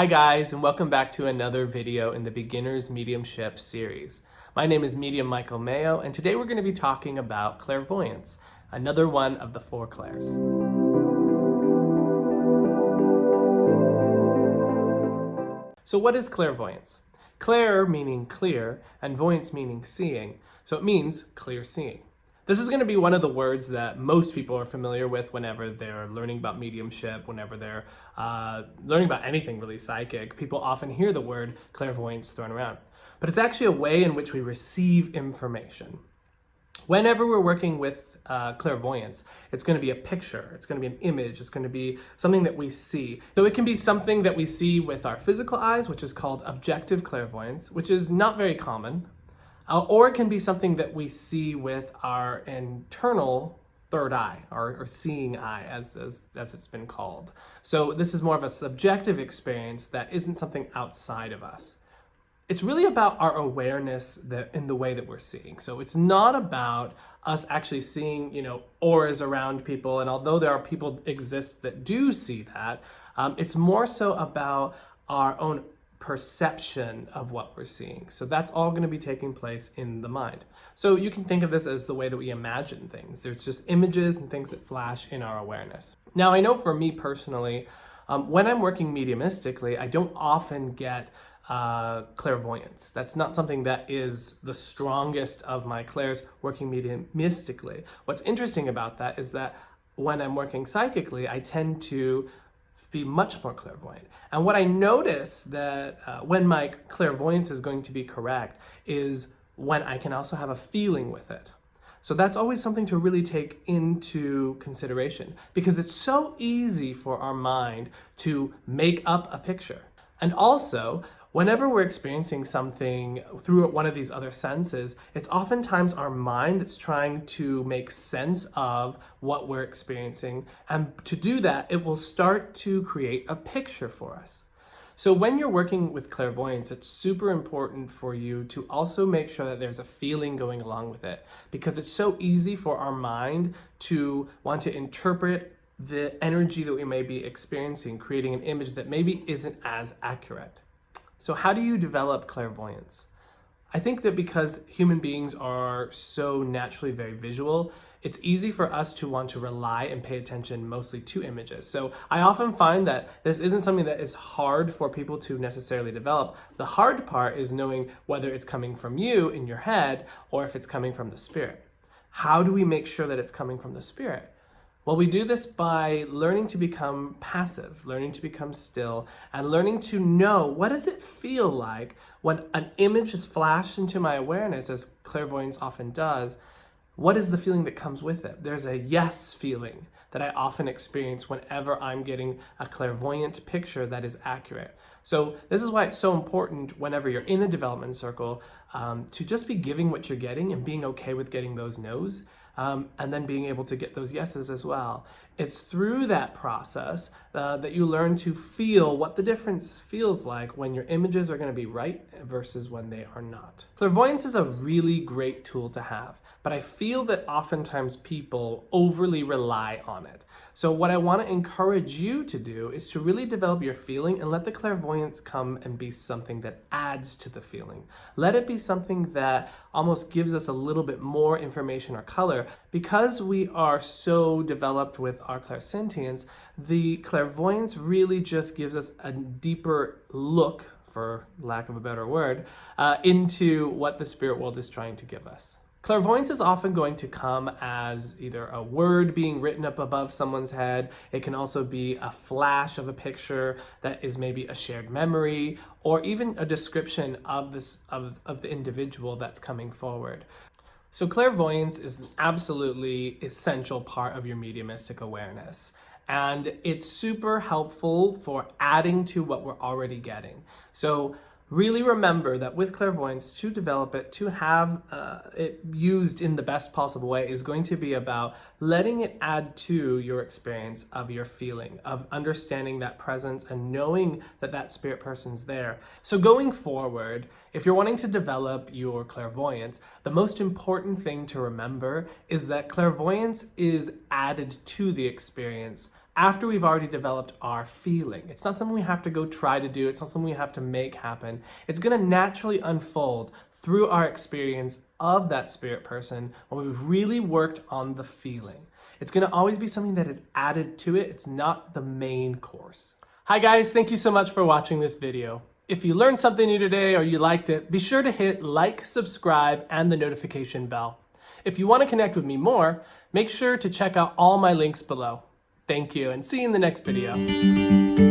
Hi guys, and welcome back to another video in the Beginner's Mediumship series. My name is Medium Michael Mayo, and today we're going to be talking about clairvoyance, another one of the four clairs. So what is clairvoyance? Clair meaning clear, and voyance meaning seeing, so it means clear seeing. This is going to be one of the words that most people are familiar with whenever they're learning about mediumship, whenever they're learning about anything really psychic. People often hear the word clairvoyance thrown around. But it's actually a way in which we receive information. Whenever we're working with clairvoyance, it's going to be a picture, it's going to be an image, it's going to be something that we see. So it can be something that we see with our physical eyes, which is called objective clairvoyance, which is not very common. Or it can be something that we see with our internal third eye, or seeing eye, as it's been called. So this is more of a subjective experience that isn't something outside of us. It's really about our awareness in the way that we're seeing. So it's not about us actually seeing, auras around people. And although there are people exist that do see that, it's more so about our own perception of what we're seeing. So that's all going to be taking place in the mind. So you can think of this as the way that we imagine things. There's just images and things that flash in our awareness. Now, I know for me personally, when I'm working mediumistically, I don't often get clairvoyance. That's not something that is the strongest of my clairs working mediumistically. What's interesting about that is that when I'm working psychically, I tend to be much more clairvoyant. And what I notice that when my clairvoyance is going to be correct is when I can also have a feeling with it. So that's always something to really take into consideration, because it's so easy for our mind to make up a picture. And also, whenever we're experiencing something through one of these other senses, it's oftentimes our mind that's trying to make sense of what we're experiencing. And to do that, it will start to create a picture for us. So when you're working with clairvoyance, it's super important for you to also make sure that there's a feeling going along with it, because it's so easy for our mind to want to interpret the energy that we may be experiencing, creating an image that maybe isn't as accurate. So how do you develop clairvoyance? I think that because human beings are so naturally very visual, it's easy for us to want to rely and pay attention mostly to images. So I often find that this isn't something that is hard for people to necessarily develop. The hard part is knowing whether it's coming from you in your head or if it's coming from the spirit. How do we make sure that it's coming from the spirit? Well, we do this by learning to become passive, learning to become still, and learning to know, what does it feel like when an image is flashed into my awareness, as clairvoyance often does. What is the feeling that comes with it? There's a yes feeling that I often experience whenever I'm getting a clairvoyant picture that is accurate. So this is why it's so important whenever you're in a development circle to just be giving what you're getting and being okay with getting those no's. And then being able to get those yeses as well. It's through that process that you learn to feel what the difference feels like when your images are going to be right versus when they are not. Clairvoyance is a really great tool to have, but I feel that oftentimes people overly rely on it. So what I want to encourage you to do is to really develop your feeling and let the clairvoyance come and be something that adds to the feeling. Let it be something that almost gives us a little bit more information or color. Because we are so developed with our clairsentience, the clairvoyance really just gives us a deeper look, for lack of a better word, into what the spirit world is trying to give us. Clairvoyance is often going to come as either a word being written up above someone's head. It can also be a flash of a picture that is maybe a shared memory, or even a description of the individual that's coming forward. So clairvoyance is an absolutely essential part of your mediumistic awareness. And it's super helpful for adding to what we're already getting. So really remember that with clairvoyance, to develop it, to have it used in the best possible way, is going to be about letting it add to your experience of your feeling, of understanding that presence and knowing that that spirit person's there. So going forward, if you're wanting to develop your clairvoyance, the most important thing to remember is that clairvoyance is added to the experience after we've already developed our feeling. It's not something we have to go try to do. It's not something we have to make happen. It's going to naturally unfold through our experience of that spirit person when we've really worked on the feeling. It's going to always be something that is added to it. It's not the main course. Hi guys, thank you so much for watching this video. If you learned something new today or you liked it, be sure to hit like, subscribe, and the notification bell. If you want to connect with me more, make sure to check out all my links below. Thank you, and see you in the next video.